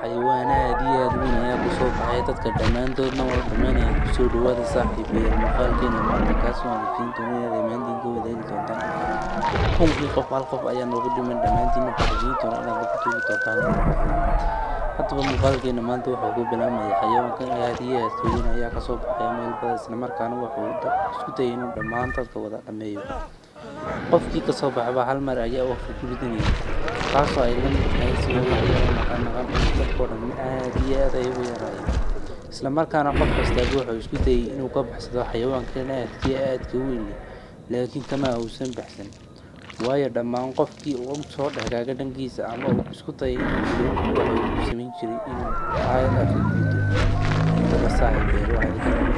حيوانات دي أدوية كسوف حياتك كدمان دورنا ودمان كسود وهذا صاحي في المقال كنا ما تكاسون فين توني دمان دين كوي ذي تونتان كم في قف على قف أيام وقد من دمان دين نقدين تونا أنا بكتب تونتان حتى بالمقال كنا ما نتوه حقوق بلا ما حيوان كان هذه أدوية هي كسوف حيوان البس نمر كانوا وحود سكتين دمان تذكر أميو qofkii ka soo baxba hal mar ayaa wax ku gudbinaya taasoo ay la mid tahay sidoo kale dadkoo dhan aad iyo aad ay ugu yaraayeen isla markaana qof kasta wuxuu isku dayay inuu ka baxsado xayawaankan aadka u weyn laakiin kama uusan baxsan waayo dhammaan qofkii uu soo dhagaaga dhankiisa ama uu isku dayay inuu wuxuu sameyn jiray inuu aayad afrika inta saaxiibay waxay